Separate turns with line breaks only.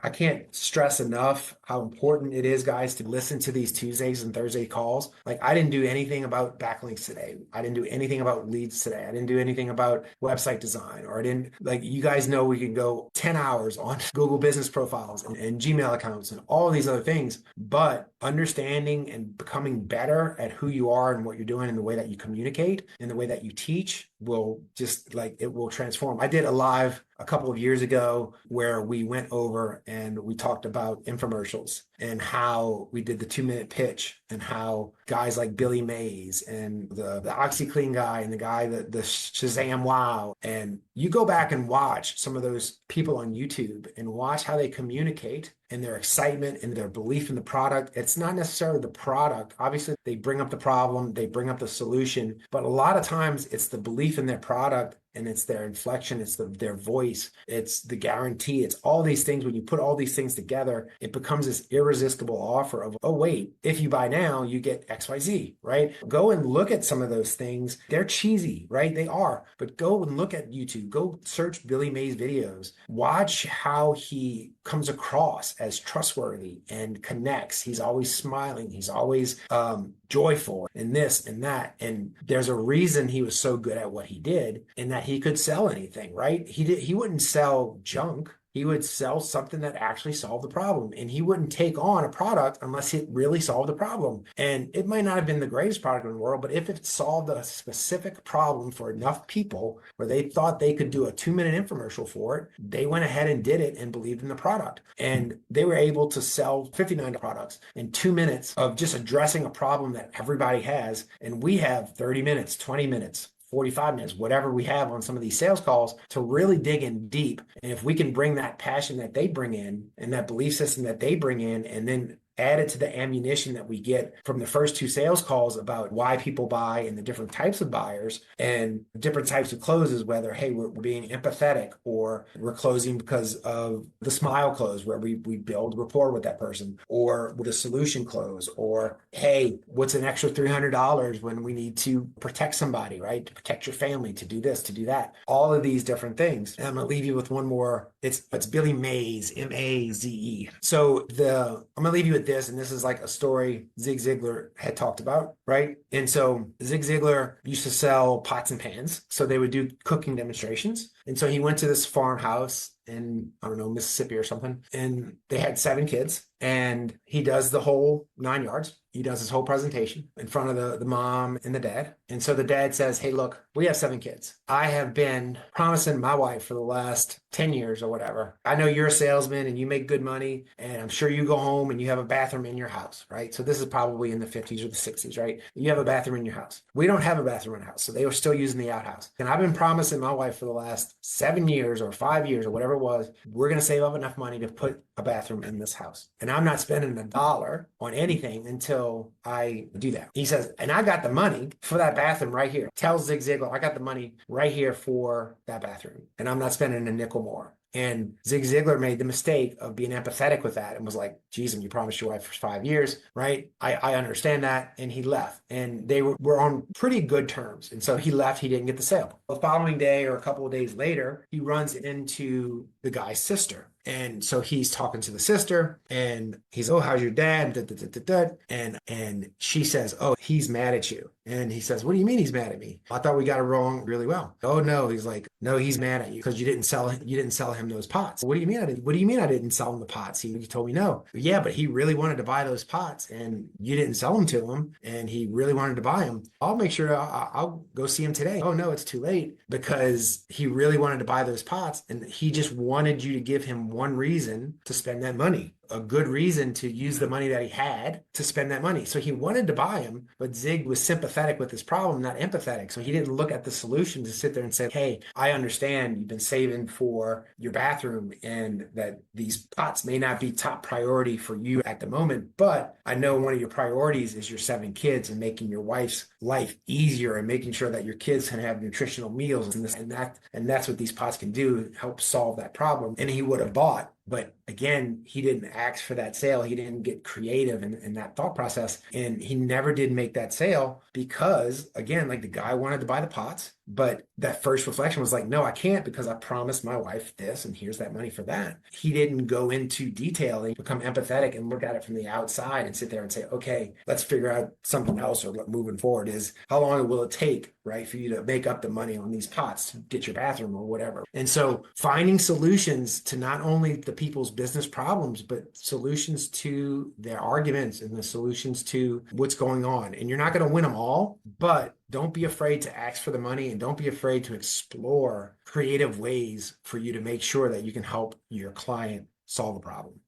I can't stress enough how important it is, guys, to listen to these Tuesdays and Thursday calls. Like, I didn't do anything about backlinks today. I didn't do anything about leads today. I didn't do anything about website design, or I didn't, like, you guys know we can go 10 hours on Google business profiles and Gmail accounts and all of these other things. But understanding and becoming better at who you are and what you're doing and the way that you communicate and the way that you teach will just, like, it will transform. I did a live a couple of years ago where we went over and we talked about infomercials and how we did the 2-minute pitch and how guys like Billy Mays and the OxyClean guy and the guy that the Shazam Wow, and you go back and watch some of those people on YouTube and watch how they communicate and their excitement and their belief in the product. It's not necessarily the product. Obviously, they bring up the problem, they bring up the solution, but a lot of times it's the belief in their product, and it's their inflection, it's their voice, it's the guarantee, it's all these things. When you put all these things together, it becomes this irresistible offer of, oh, wait, if you buy now, you get XYZ, right? Go and look at some of those things. They're cheesy, right? They are, but go and look at YouTube, go search Billy Mays videos, watch how he comes across as trustworthy and connects. He's always smiling. He's always joyful and this and that. And there's a reason he was so good at what he did, and that he could sell anything, right? He wouldn't sell junk. He would sell something that actually solved the problem. And he wouldn't take on a product unless it really solved the problem. And it might not have been the greatest product in the world, but if it solved a specific problem for enough people where they thought they could do a 2-minute infomercial for it, they went ahead and did it and believed in the product. And they were able to sell 59 products in 2 minutes of just addressing a problem that everybody has. And we have 30 minutes, 20 minutes, 45 minutes, whatever we have on some of these sales calls to really dig in deep. And if we can bring that passion that they bring in and that belief system that they bring in, and then add it to the ammunition that we get from the first 2 sales calls about why people buy and the different types of buyers and different types of closes, whether, hey, we're being empathetic, or we're closing because of the smile close where we build rapport with that person, or with a solution close, or, hey, what's an extra $300 when we need to protect somebody, right? To protect your family, to do this, to do that. All of these different things. And I'm going to leave you with one more. It's Billy Mays, Maze. So I'm going to leave you with this, and this is like a story Zig Ziglar had talked about, right? And so Zig Ziglar used to sell pots and pans. So they would do cooking demonstrations. And so he went to this farmhouse in, I don't know, Mississippi or something, and they had 7 kids, and he does the whole 9 yards. He does his whole presentation in front of the mom and the dad. And so the dad says, hey, look, we have 7 kids. I have been promising my wife for the last 10 years or whatever. I know you're a salesman and you make good money, and I'm sure you go home and you have a bathroom in your house, right? So this is probably in the 50s or the 60s, right? You have a bathroom in your house. We don't have a bathroom in the house. So they were still using the outhouse. And I've been promising my wife for the last 7 years or 5 years or whatever it was, we're going to save up enough money to put a bathroom in this house. And I'm not spending $1 on anything until I do that. He says, and I got the money for that bathroom right here. Tells Zig Ziglar, I got the money right here for that bathroom, and I'm not spending a nickel more. And Zig Ziglar made the mistake of being empathetic with that and was like, geez, and you promised your wife for 5 years, right? I understand that. And he left, and they were on pretty good terms. And so he left, he didn't get the sale. The following day or a couple of days later, he runs into the guy's sister. And so he's talking to the sister, and he's, oh, how's your dad? And she says, oh, he's mad at you. And he says, what do you mean he's mad at me? I thought we got it wrong really well. Oh, no. He's like, no, he's mad at you because you didn't sell him those pots. What do you mean I didn't sell him the pots? He told me no. Yeah, but he really wanted to buy those pots, and you didn't sell them to him, and he really wanted to buy them. I'll make sure I'll go see him today. Oh, no, it's too late, because he really wanted to buy those pots, and he just wanted you to give him one reason to spend that money. A good reason to use the money that he had to spend that money. So he wanted to buy him, but Zig was sympathetic with his problem, not empathetic. So he didn't look at the solution to sit there and say, hey, I understand you've been saving for your bathroom and that these pots may not be top priority for you at the moment, but I know one of your priorities is your 7 kids and making your wife's life easier and making sure that your kids can have nutritional meals and this and that. And that's what these pots can do, help solve that problem. And he would have bought But again, he didn't ask for that sale. He didn't get creative in that thought process. And he never did make that sale because, again, like the guy wanted to buy the pots. But that first reflection was like, no, I can't because I promised my wife this and here's that money for that. He didn't go into detail and become empathetic and look at it from the outside and sit there and say, okay, let's figure out something else or moving forward is how long will it take, right, for you to make up the money on these pots to get your bathroom or whatever. And so finding solutions to not only the people's business problems, but solutions to their arguments and the solutions to what's going on. And you're not going to win them all, but don't be afraid to ask for the money and don't be afraid to explore creative ways for you to make sure that you can help your client solve the problem.